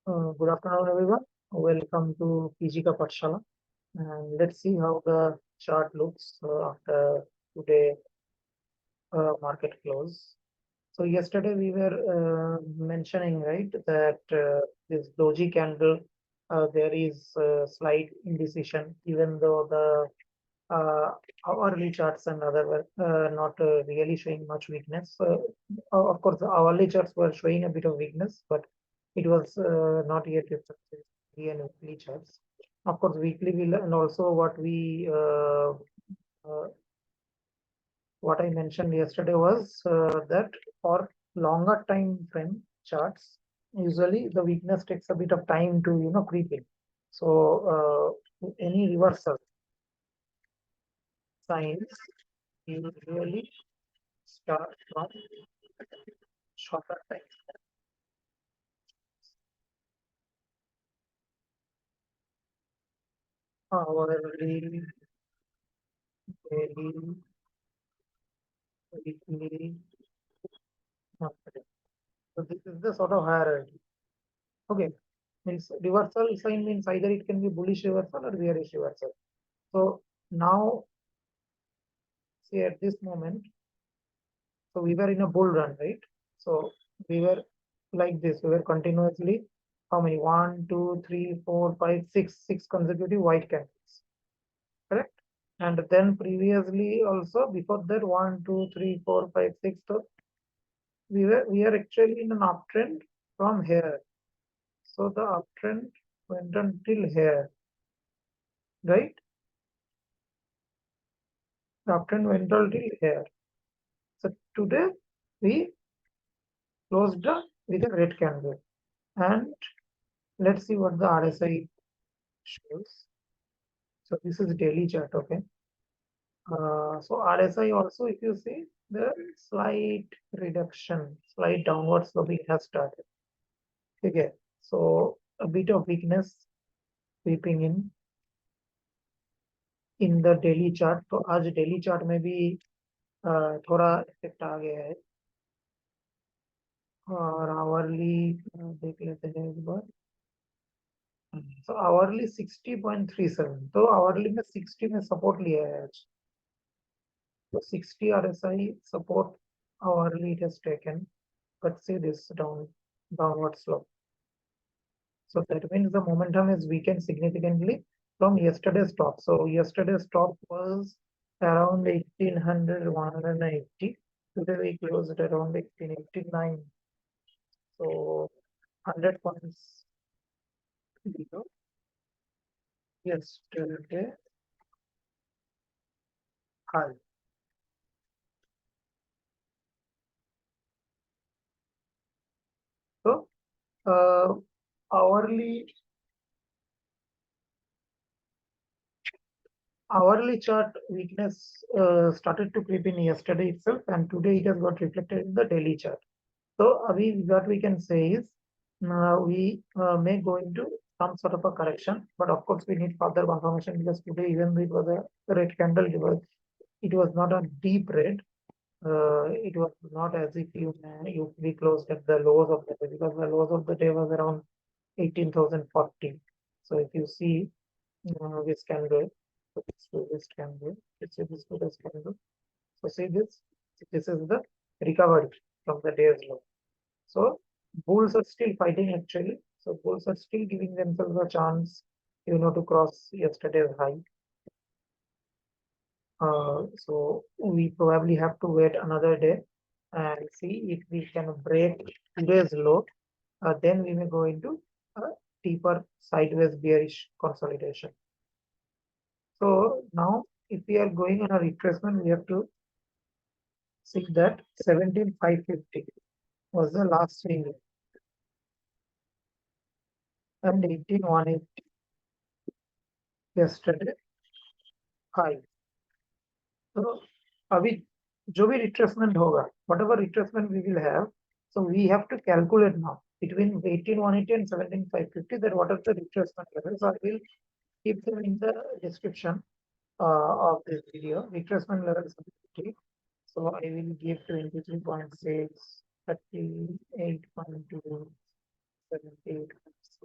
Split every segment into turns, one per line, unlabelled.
Good afternoon, everyone. Welcome to PG Ka Pathshala. And let's see how the chart looks after today market close. So yesterday we were mentioning, right, that this doji candle, there is slight indecision, even though the hourly charts and other were not really showing much weakness. Of course, the hourly charts were showing a bit of weakness, but it was not yet reflected in weekly charts. Of course, weekly will, and also uh, what I mentioned yesterday was that for longer time frame charts, usually the weakness takes a bit of time to creep in. So any reversal signs usually start from shorter time. Hourly, daily, weekly, monthly. So this is the sort of hierarchy. Okay, means reversal sign means either it can be bullish reversal or bearish reversal. So now, see at this moment, so we were in a bull run, right? So we were like this. We were continuously how many? 1, 2, 3, 4, 5, 6, 6 consecutive white candles. Correct? And then previously also before that 1, 2, 3, 4, 5, 6. So we are actually in an uptrend from here. So the uptrend went until here, right? The uptrend went until here. So today we closed with a red candle. And let's see what the RSI shows. So this is daily chart, okay? So RSI also, if you see, the slight reduction, slight downward sloping has started. Okay, so a bit of weakness creeping in the daily chart. तो आज daily chart में भी थोड़ा effect आ गया है और hourly देख लेते हैं एक बार. So आवरली 60.37, तो आवरली में 60 में सपोर्ट लिया है आज. So 60 RSI support hourly it has taken, but see this downward slope. So that means the momentum is weakened significantly from yesterday's top. So yesterday's top was around 1800, 180. Today we closed at around 1889. So 100 points below yesterday high. So hourly chart weakness started to creep in yesterday itself, and today it has got reflected in the daily chart. So what we can say is we may go into some sort of a correction, but of course we need further confirmation because today even though it was a red candle, it was not a deep red. It was not as if we closed at the lows of the day, because the lows of the day was around 18,040. So if you see this candle, so this candle, let's say this candle. So see this is the recovery from the day's low. So bulls are still fighting actually. So bulls are still giving themselves a chance, to cross yesterday's high. So we probably have to wait another day and see if we can break today's low. Then we may go into a deeper sideways bearish consolidation. So now, if we are going on a retracement, we have to see that 17,550 was the last swing and 18,180 yesterday high. So अभी जो भी retracement होगा, whatever retracement we will have, so we have to calculate now between 18,180 and 17,550 that what are the retracement levels. I will keep them in the description of this video. Retracement levels. So I will give 23.6, 38.2, 78.6,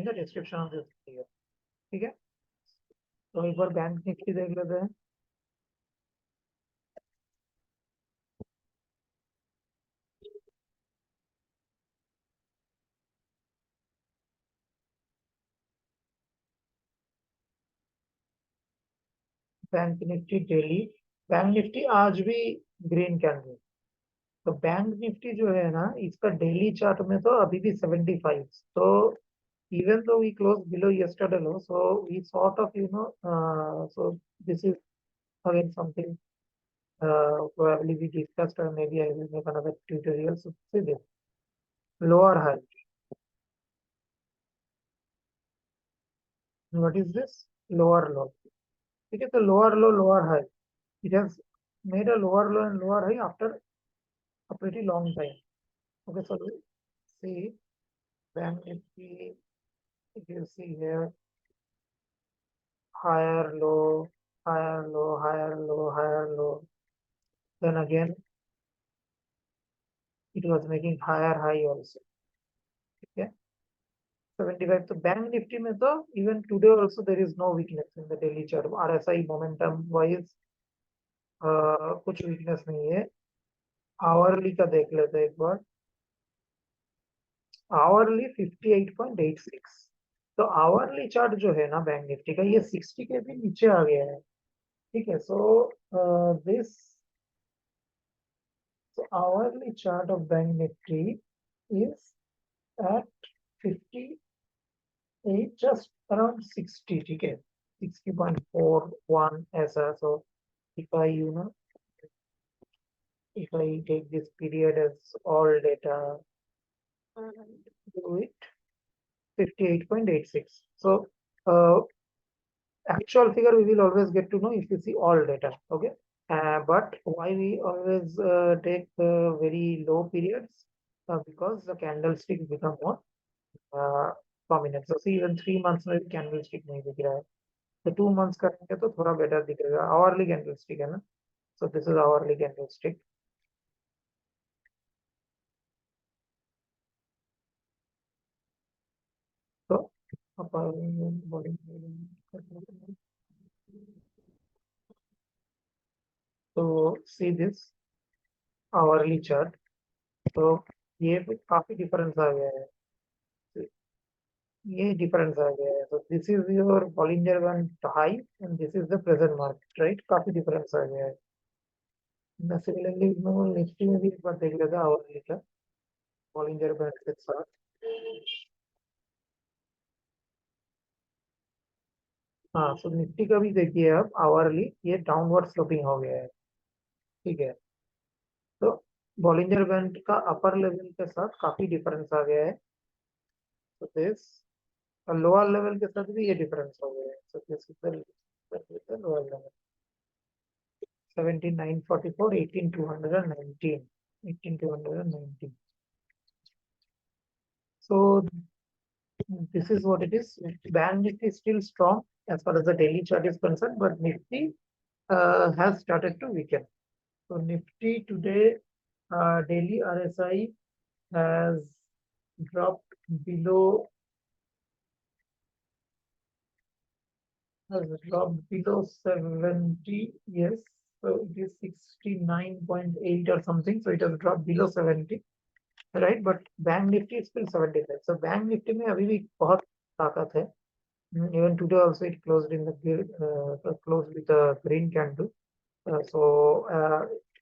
in the description of this video. ठीक है, तो एक बार bank Nifty देख लेते हैं. Bank Nifty daily, bank Nifty आज भी green candle. तो बैंक निफ्टी जो है ना, इसका डेली चार्ट में तो अभी भी 75. तो even though we closed below yesterday low, so we sort of, so this is again something probably we discussed, or maybe I will make another tutorial. So see this lower high. What is this? Lower low. Okay, so lower low, lower high. It has made a lower low and lower high after a pretty long time. Okay, so see bank nifty, if you see here, higher low, higher low, higher low, higher low. Then again, it was making higher high also. Okay, 75. So bank nifty में तो even today also there is no weakness in the daily chart. RSI momentum wise कुछ weakness नहीं है. Hourly का देख लेते हैं एक बार. Hourly 58.86. तो hourly चार्ट जो है ना बैंक निफ्टी का, ये 60 के भी नीचे आ गया है. ठीक है, so this, so hourly chart of bank nifty is at 58, just around 60. ठीक है, 60.41 ऐसा. So if I, if I take this period as all data and do it, 58.86. So actual figure we will always get to know if you see all data. Okay, but why we always take very low periods? Because the candlestick become more prominent. So see, even 3 months में candlestick नहीं दिख रहा है. तो 2 months करेंगे तो थोड़ा better दिखेगा. Hourly candlestick है ना. So this is hourly candlestick. So so see this hourly chart. तो ये काफी डिफरेंस आ गया है. ये डिफरेंस आ गया है. तो this is your Bollinger band high and this is the present market, right. काफी डिफरेंस आ गया है. सिमिलरली निफ्टी में भी एक बार देख लेते हैं hourly का बॉलिंजर बैंड के साथ. हाँ, सो निफ्टी का भी देखिए अब hourly ये डाउनवर्ड स्लोपिंग हो गया है. ठीक है, तो बॉलिंजर बैंड का अपर लेवल के साथ काफी डिफरेंस आ गया है. तो दिस लोअर लेवल के साथ भी ये डिफरेंस हो गया है. So this is the lower level 17,944, 18,219, 18,219. So this is what it is. Bank Nifty is still strong as far as the daily chart is concerned, but Nifty has started to weaken. So Nifty today daily RSI has dropped below 70. Yes, so it is 69.8 or something. So it has dropped below 70. Right, but bank Nifty is still 75. So bank Nifty में अभी भी बहुत ताकत है. Even today also it closed in the close with the green candle. So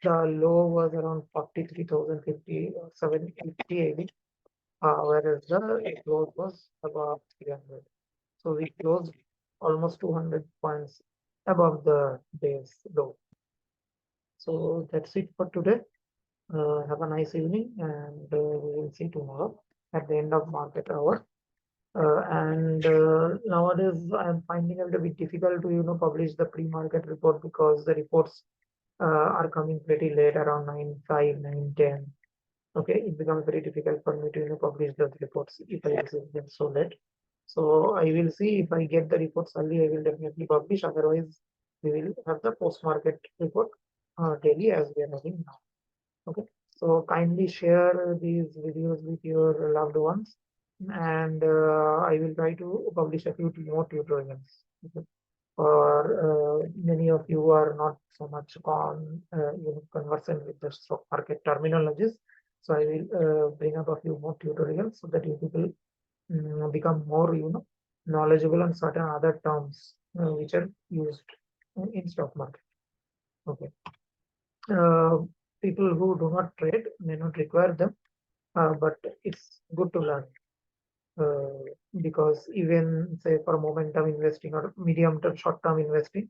the low was around 43,050 or 750 maybe, whereas the close was above 300. So we closed almost 200 points above the day's low. So that's it for today. Have a nice evening, and we will see tomorrow at the end of market hour. And nowadays I'm finding it a bit difficult to publish the pre-market report because the reports are coming pretty late, around 9:05, 9:10. Okay, it becomes very difficult for me to publish those reports if I receive them so late. So I will see if I get the reports early, I will definitely publish. Otherwise, we will have the post-market report daily as we are having now. Okay, so kindly share these videos with your loved ones and I will try to publish a few more tutorials. Okay. Or many of you are not so much conversant with the stock market terminologies. So I will bring up a few more tutorials so that you people become more, knowledgeable on certain other terms which are used in stock market. Okay. Uh, People who do not trade may not require them, but it's good to learn. uh, because even say for momentum investing or medium term short term investing,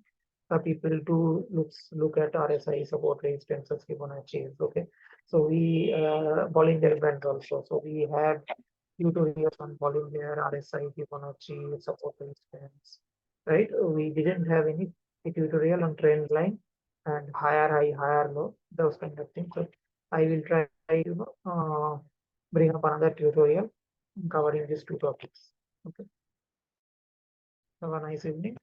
people do look at RSI, support resistance, Fibonacci. Okay, so we Bollinger Band also. So we have tutorials on Bollinger, RSI, Fibonacci, support resistance. Right? We didn't have any tutorial on trend line and higher high, higher low, those kind of things. So I will try to bring up another tutorial covering these two topics. Okay. Have a nice evening.